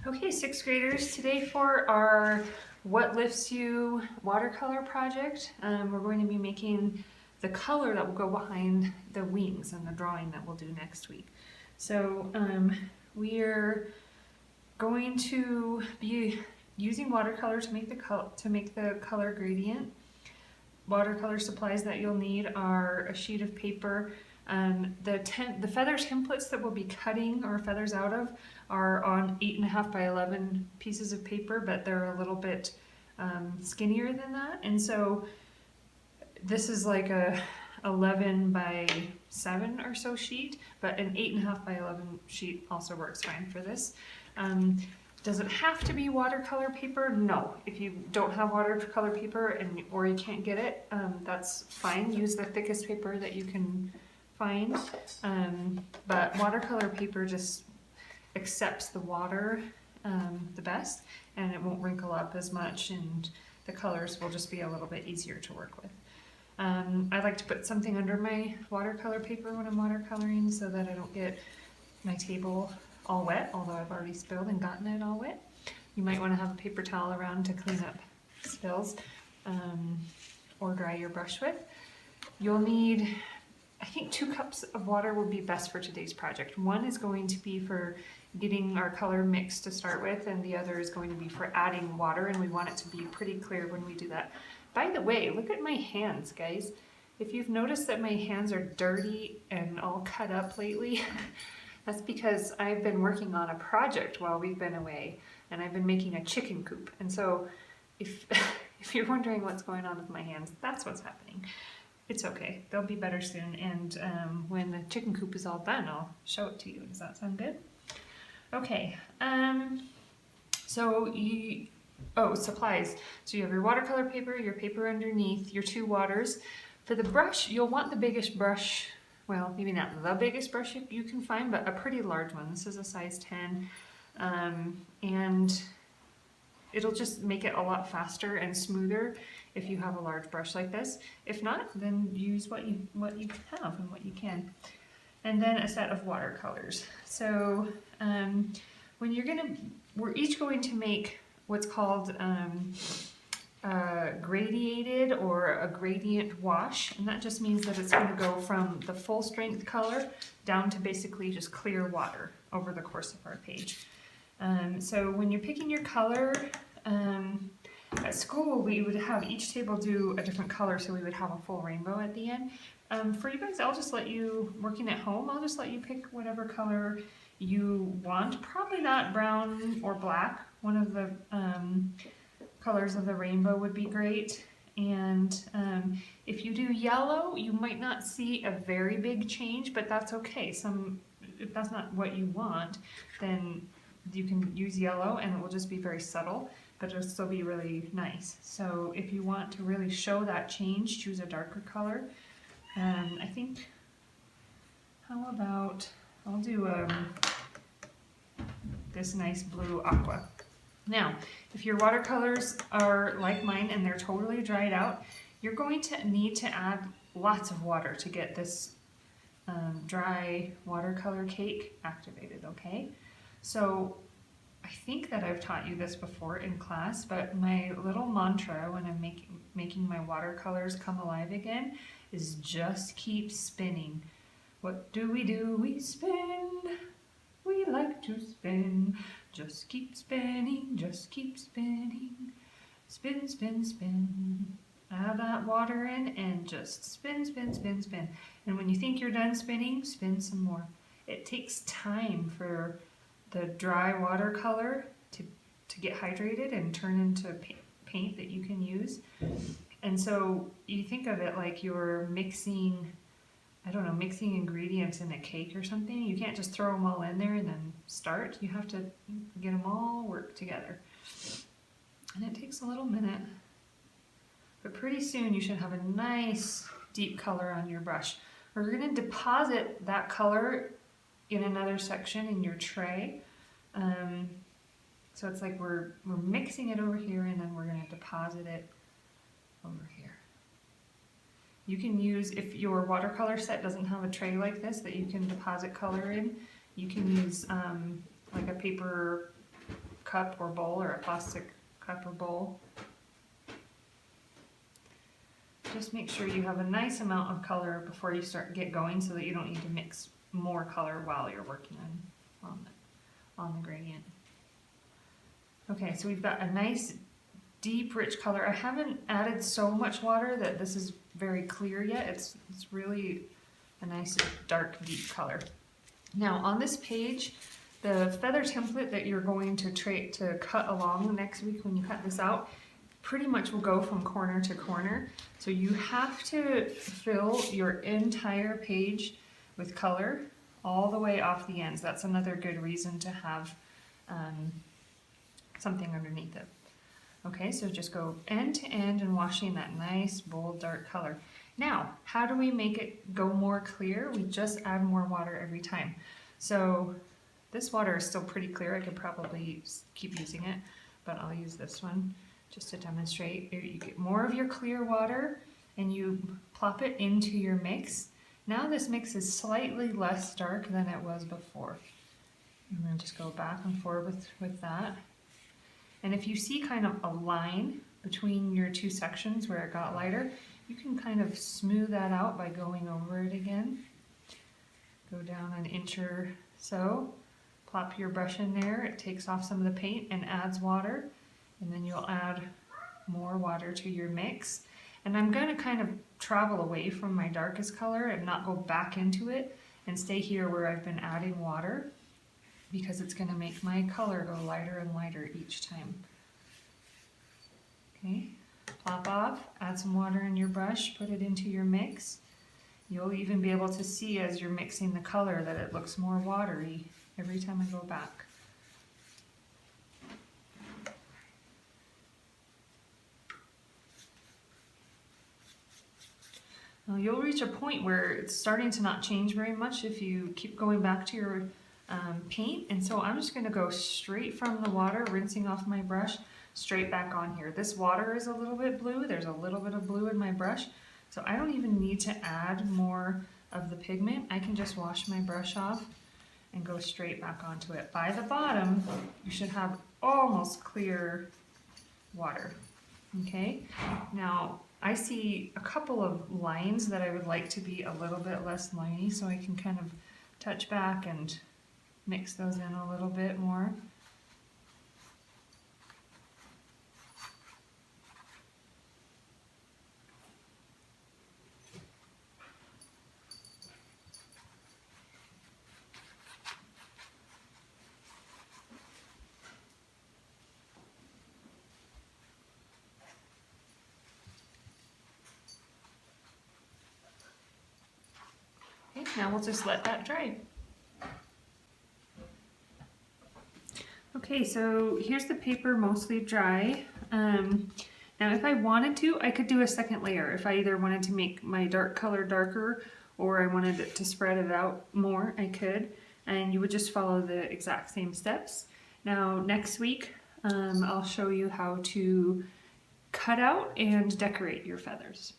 Okay, sixth graders, today for our What Lifts You watercolor project, we're going to be making the color that will go behind the wings and the drawing that we'll do next week. So we're going to be using watercolor to make the color gradient. Watercolor supplies that you'll need are a sheet of paper. The feather templates that we'll be cutting our feathers out of are on 8.5 by 11 pieces of paper, but they're a little bit skinnier than that. And so this is like a 11 by 7 or so sheet, but an 8.5 by 11 sheet also works fine for this. Does it have to be watercolor paper? No. If you don't have watercolor paper or you can't get it, that's fine. Use the thickest paper that you can find. But watercolor paper just accepts the water the best, and it won't wrinkle up as much, and the colors will just be a little bit easier to work with. I like to put something under my watercolor paper when I'm watercoloring so that I don't get my table all wet, although I've already spilled and gotten it all wet. You might want to have a paper towel around to clean up spills or dry your brush with. You'll need, I think 2 cups of water would be best for today's project. One is going to be for getting our color mixed to start with, and the other is going to be for adding water, and we want it to be pretty clear when we do that. By the way, look at my hands, guys. If you've noticed that my hands are dirty and all cut up lately, that's because I've been working on a project while we've been away, and I've been making a chicken coop. And so if you're wondering what's going on with my hands, that's what's happening. It's okay, they'll be better soon, and when the chicken coop is all done, I'll show it to you. Does that sound good? Okay, supplies. So you have your watercolor paper, your paper underneath, your 2 waters. For the brush, you'll want the biggest brush, well, maybe not the biggest brush you can find, but a pretty large one. This is a size 10, and it'll just make it a lot faster and smoother if you have a large brush like this. If not, then use what you have and what you can. And then a set of watercolors. So we're each going to make what's called gradiated or a gradient wash, and that just means that it's going to go from the full strength color down to basically just clear water over the course of our page. So when you're picking your color, at school we would have each table do a different color, so we would have a full rainbow at the end. For you guys, I'll just let you, working at home, I'll just let you pick whatever color you want. Probably not brown or black. One of the colors of the rainbow would be great. And if you do yellow, you might not see a very big change, but that's okay. If that's not what you want, then you can use yellow and it will just be very subtle, but it'll still be really nice. So if you want to really show that change, choose a darker color. I think, how about, I'll do this nice blue aqua. Now, if your watercolors are like mine and they're totally dried out, you're going to need to add lots of water to get this dry watercolor cake activated, okay? So I think that I've taught you this before in class, but my little mantra when I'm making my watercolors come alive again is just keep spinning. What do? We spin. We like to spin. Just keep spinning, just keep spinning. Spin, spin, spin. Add that water in and just spin, spin, spin, spin. And when you think you're done spinning, spin some more. It takes time for the dry watercolor to get hydrated and turn into paint that you can use. And so you think of it like you're mixing, I don't know, mixing ingredients in a cake or something. You can't just throw them all in there and then start. You have to get them all work together. And it takes a little minute, but pretty soon you should have a nice deep color on your brush. We're going to deposit that color in another section in your tray. So it's like we're mixing it over here, and then we're going to deposit it over here. You can use, if your watercolor set doesn't have a tray like this that you can deposit color in, you can use like a paper cup or bowl, or a plastic cup or bowl. Just make sure you have a nice amount of color before you get going, so that you don't need to mix more color while you're working on the gradient. Okay, so we've got a nice deep rich color. I haven't added so much water that this is very clear yet. It's really a nice dark deep color. Now on this page, the feather template that you're going to cut along next week when you cut this out pretty much will go from corner to corner. So you have to fill your entire page with color all the way off the ends. That's another good reason to have something underneath it. Okay, so just go end to end and washing that nice bold dark color. Now, how do we make it go more clear? We just add more water every time. So this water is still pretty clear. I could probably keep using it, but I'll use this one just to demonstrate. You get more of your clear water and you plop it into your mix. Now this mix is slightly less dark than it was before. I'm going to just go back and forth with that. And if you see kind of a line between your two sections where it got lighter, you can kind of smooth that out by going over it again. Go down an inch or so, plop your brush in there, it takes off some of the paint and adds water, and then you'll add more water to your mix. And I'm going to kind of travel away from my darkest color and not go back into it and stay here where I've been adding water, because it's going to make my color go lighter and lighter each time. Okay, plop off, add some water in your brush, put it into your mix. You'll even be able to see as you're mixing the color that it looks more watery every time I go back. Now you'll reach a point where it's starting to not change very much if you keep going back to your paint, and so I'm just going to go straight from the water, rinsing off my brush, straight back on here. This water is a little bit blue, there's a little bit of blue in my brush, so I don't even need to add more of the pigment. I can just wash my brush off and go straight back onto it. By the bottom, you should have almost clear water. Okay, now I see a couple of lines that I would like to be a little bit less liney, so I can kind of touch back and mix those in a little bit more. Okay, now we'll just let that dry. Okay, so here's the paper mostly dry. Now if I wanted to, I could do a second layer. If I either wanted to make my dark color darker or I wanted it to spread it out more, I could. And you would just follow the exact same steps. Now next week, I'll show you how to cut out and decorate your feathers.